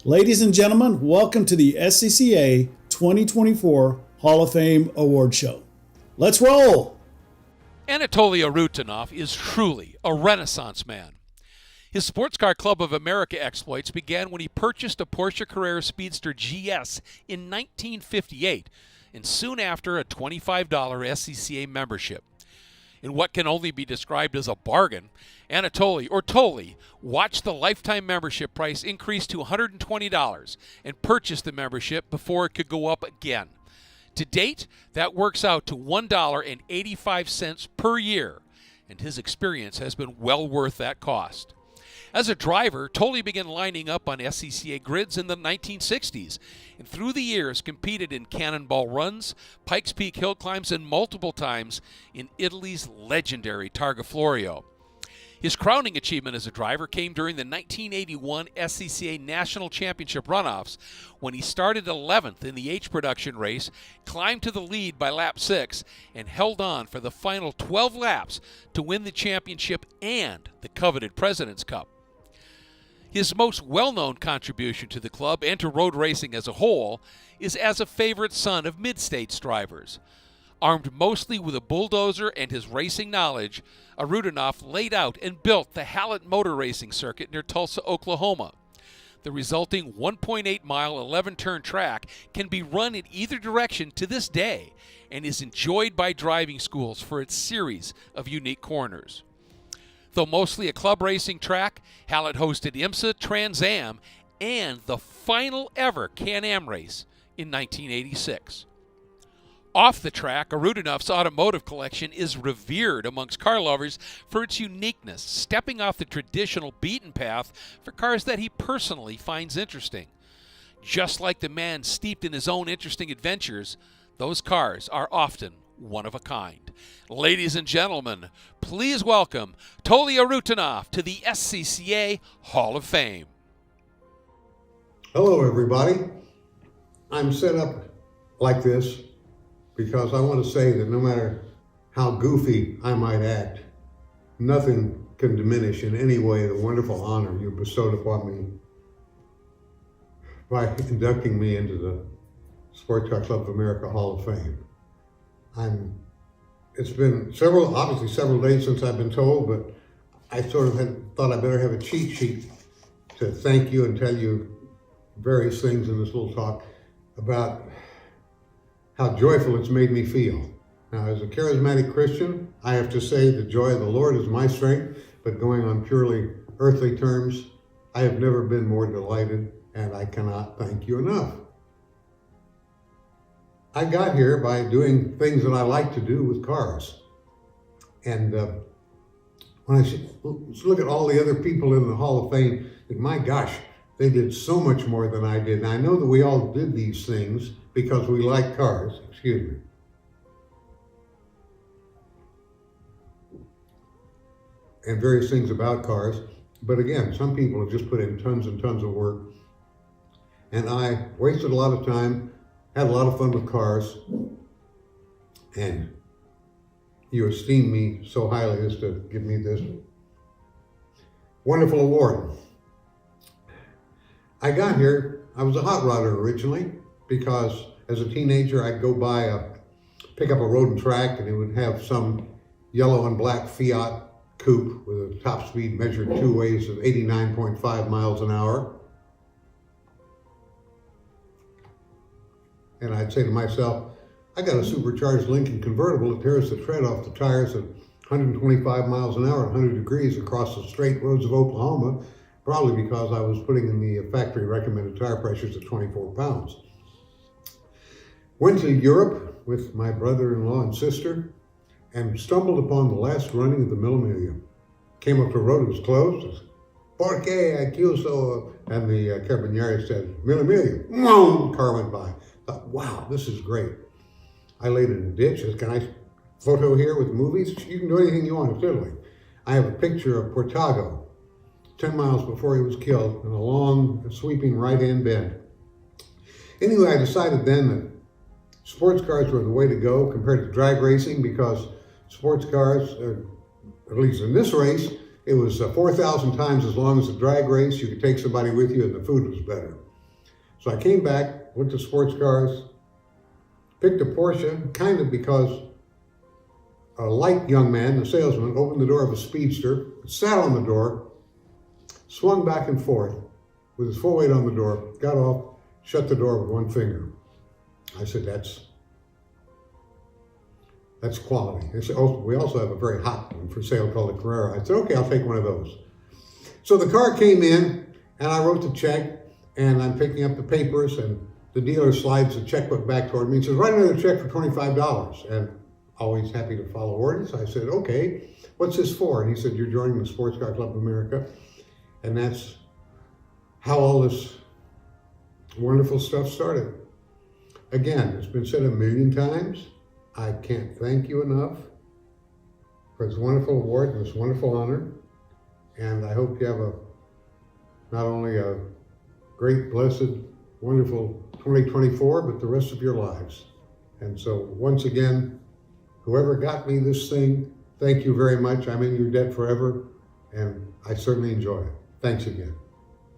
Ladies and gentlemen, welcome to the SCCA 2024 Hall of Fame Award Show. Let's roll! Toly Arutunoff is truly a Renaissance man. His Sports Car Club of America exploits began when he purchased a Porsche Carrera Speedster GS in 1958, and soon after a $25 SCCA membership. In what can only be described as a bargain, Toly watched the lifetime membership price increase to $120 and purchased the membership before it could go up again. To date, that works out to $1.85 per year, and his experience has been well worth that cost. As a driver, Toly began lining up on SCCA grids in the 1960s, and through the years competed in cannonball runs, Pikes Peak hill climbs, and multiple times in Italy's legendary Targa Florio. His crowning achievement as a driver came during the 1981 SCCA National Championship runoffs when he started 11th in the H-Production race, climbed to the lead by lap 6, and held on for the final 12 laps to win the championship and the coveted President's Cup. His most well-known contribution to the club and to road racing as a whole is as a favorite son of mid-states drivers. Armed mostly with a bulldozer and his racing knowledge, Arutunoff laid out and built the Hallett Motor Racing Circuit near Tulsa, Oklahoma. The resulting 1.8-mile, 11-turn track can be run in either direction to this day and is enjoyed by driving schools for its series of unique corners. Though mostly a club racing track, Hallett hosted IMSA, Trans Am, and the final ever Can-Am race in 1986. Off the track, Arutunoff's automotive collection is revered amongst car lovers for its uniqueness, stepping off the traditional beaten path for cars that he personally finds interesting. Just like the man steeped in his own interesting adventures, those cars are often one of a kind. Ladies and gentlemen, please welcome Toly Arutunoff to the SCCA Hall of Fame. Hello, everybody. I'm set up like this because I want to say that no matter how goofy I might act, nothing can diminish in any way the wonderful honor you bestowed upon me by inducting me into the Sports Car Club of America Hall of Fame. It's been several days since I've been told, but I sort of thought I better have a cheat sheet to thank you and tell you various things in this little talk about how joyful it's made me feel. Now, as a charismatic Christian, I have to say the joy of the Lord is my strength, but going on purely earthly terms, I have never been more delighted, and I cannot thank you enough. I got here by doing things that I like to do with cars. And when I look at all the other people in the Hall of Fame, think, my gosh, they did so much more than I did. And I know that we all did these things because we like cars. Excuse me. And various things about cars. But again, some people have just put in tons and tons of work. And I wasted a lot of time, had a lot of fun with cars, and you esteem me so highly as to give me this wonderful award. I got here, I was a hot rodder originally, because as a teenager I'd go by pick up a road and track, and it would have some yellow and black Fiat coupe with a top speed measured two ways of 89.5 miles an hour. And I'd say to myself, I got a supercharged Lincoln convertible that tears the tread off the tires at 125 miles an hour, 100 degrees across the straight roads of Oklahoma, probably because I was putting in the factory recommended tire pressures at 24 pounds. Went to Europe with my brother-in-law and sister and stumbled upon the last running of the Mille Miglia. Came up to a road, it was closed. Porque accuso, and the carabinieri said, Mille Miglia. Car went by. Thought, wow, this is great. I laid in a ditch. Says, can I photo here with movies? You can do anything you want, it's Italy. I have a picture of Portago, 10 miles before he was killed, in a long, sweeping right-hand bend. Anyway, I decided then that sports cars were the way to go compared to drag racing, because sports cars, at least in this race, it was 4,000 times as long as a drag race. You could take somebody with you and the food was better. So I came back, went to sports cars, picked a Porsche, kind of because a light young man, the salesman, opened the door of a Speedster, sat on the door, swung back and forth with his full weight on the door, got off, shut the door with one finger. I said, that's quality. They said, oh, we also have a very hot one for sale called the Carrera. I said, okay, I'll take one of those. So the car came in, and I wrote the check, and I'm picking up the papers, and the dealer slides the checkbook back toward me and says, write another check for $25. And always happy to follow orders. I said, okay, what's this for? And he said, you're joining the Sports Car Club of America. And that's how all this wonderful stuff started. Again, it's been said a million times. I can't thank you enough for this wonderful award and this wonderful honor. And I hope you have not only a great, blessed, wonderful 2024, but the rest of your lives. And so once again, whoever got me this thing, thank you very much. I'm in your debt forever, and I certainly enjoy it. Thanks again.